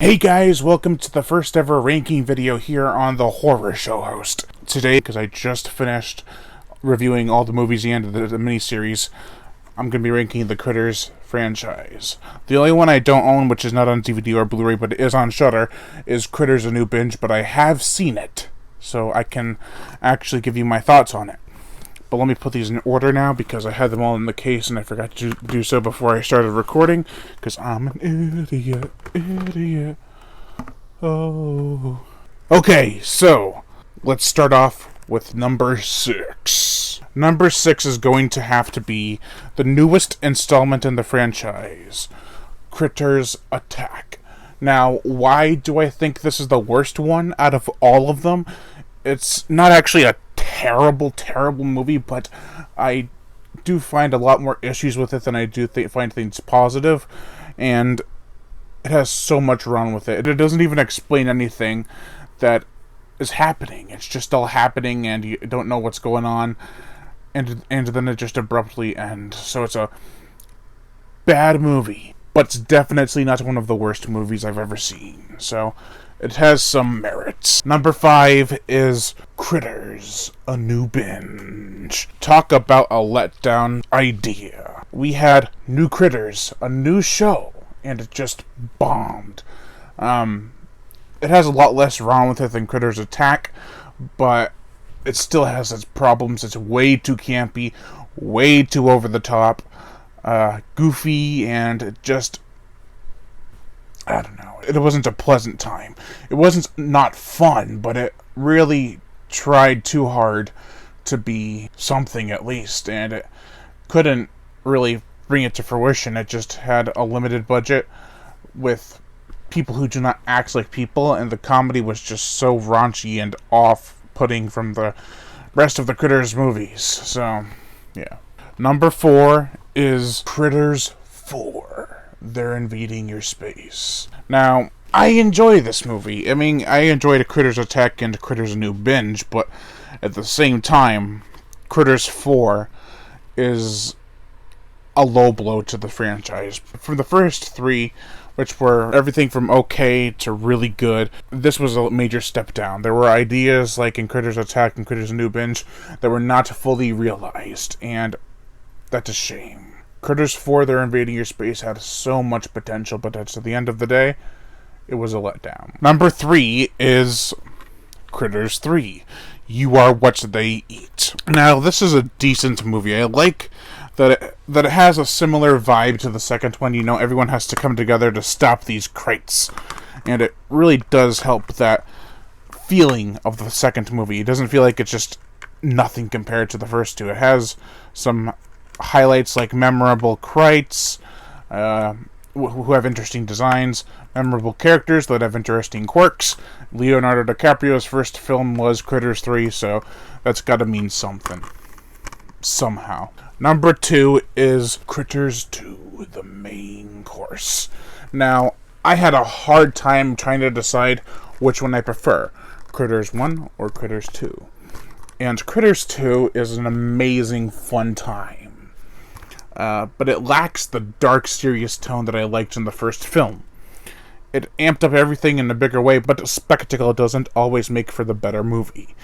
Hey guys, welcome to the first ever ranking video here on the Horror Show Host. Today, because I just finished reviewing all the movies at the end of the miniseries, I'm going to be ranking the Critters franchise. The only one I don't own, which is not on DVD or Blu-ray, but it is on Shudder, is Critters: A New Binge, but I have seen it, so I can actually give you my thoughts on it. But let me put these in order now, because I had them all in the case and I forgot to do so before I started recording, because I'm an idiot. Oh. Okay, so, let's start off with number 6. Number 6 is going to have to be the newest installment in the franchise, Critters Attack. Now, why do I think this is the worst one out of all of them? It's not actually a terrible movie, but I do find a lot more issues with it than I do find things positive, and it has so much wrong with it. It doesn't even explain anything that is happening. It's just all happening, and you don't know what's going on, and then it just abruptly ends. So it's a bad movie, but it's definitely not one of the worst movies I've ever seen. So it has some merits. Number 5 is Critters: A New Binge. Talk about a letdown idea. We had New Critters, a new show, and it just bombed. It has a lot less wrong with it than Critters Attack, but it still has its problems. It's way too campy, way too over the top, goofy, and it just, I don't know. It wasn't a pleasant time. It wasn't not fun, but it really tried too hard to be something at least, and it couldn't really bring it to fruition. It just had a limited budget with people who do not act like people, and the comedy was just so raunchy and off-putting from the rest of the Critters movies. So, yeah. Number 4 is Critters 4. They're invading your space. Now, I enjoy this movie. I mean, I enjoyed Critters Attack and Critters: A New Binge, but at the same time, Critters 4 is a low blow to the franchise. From the first 3, which were everything from okay to really good, this was a major step down. There were ideas, like in Critters Attack and Critters: A New Binge, that were not fully realized, and that's a shame. Critters 4, They're Invading Your Space had so much potential, but at the end of the day, it was a letdown. Number 3 is Critters 3, You Are What They Eat. Now, this is a decent movie. I like that it has a similar vibe to the second one. You know, everyone has to come together to stop these krites, and it really does help that feeling of the second movie. It doesn't feel like it's just nothing compared to the first two. It has some highlights like memorable krites who have interesting designs, memorable characters that have interesting quirks. Leonardo DiCaprio's first film was Critters 3, so that's gotta mean something. Somehow. Number 2 is Critters 2, The Main Course. Now, I had a hard time trying to decide which one I prefer, Critters 1 or Critters 2. And Critters 2 is an amazing, fun time. But it lacks the dark, serious tone that I liked in the first film. It amped up everything in a bigger way, but the spectacle doesn't always make for the better movie.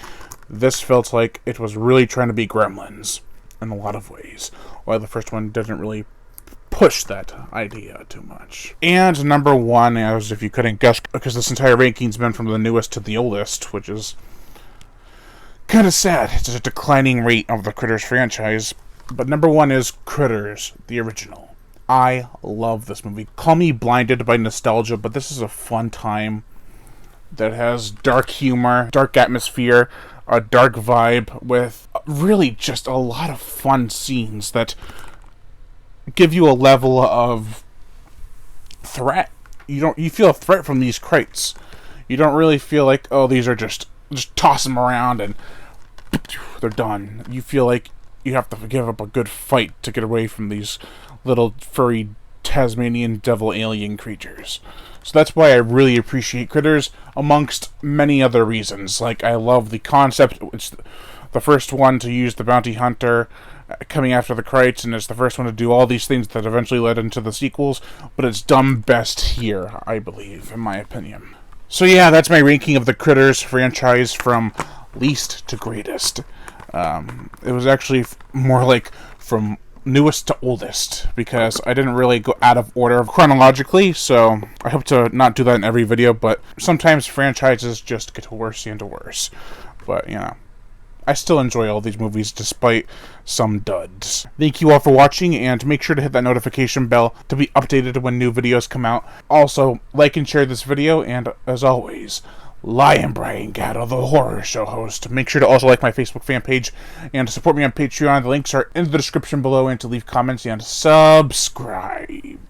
This felt like it was really trying to be Gremlins in a lot of ways, while the first one didn't really push that idea too much. And number 1, as if you couldn't guess, because this entire ranking's been from the newest to the oldest, which is kind of sad. It's a declining rate of the Critters franchise. But number 1 is Critters, the original. I love this movie. Call me blinded by nostalgia, but this is a fun time that has dark humor, dark atmosphere, a dark vibe, with really just a lot of fun scenes that give you a level of threat. You feel a threat from these krites. You don't really feel like, oh, these are just toss them around and they're done. You feel like you have to give up a good fight to get away from these little furry Tasmanian devil alien creatures. So that's why I really appreciate Critters, amongst many other reasons. Like, I love the concept. It's the first one to use the bounty hunter coming after the Crichton. It's the first one to do all these things that eventually led into the sequels, but it's done best here, I believe, in my opinion. So yeah, that's my ranking of the Critters franchise from least to greatest. It was actually more like from newest to oldest, because I didn't really go out of order chronologically, so I hope to not do that in every video, but sometimes franchises just get worse and worse. But, you know, I still enjoy all these movies despite some duds. Thank you all for watching, and make sure to hit that notification bell to be updated when new videos come out. Also, like and share this video, and as always, Lion Brian Gatto, the horror show host. Make sure to also like my Facebook fan page and to support me on Patreon. The links are in the description below, and to leave comments and subscribe.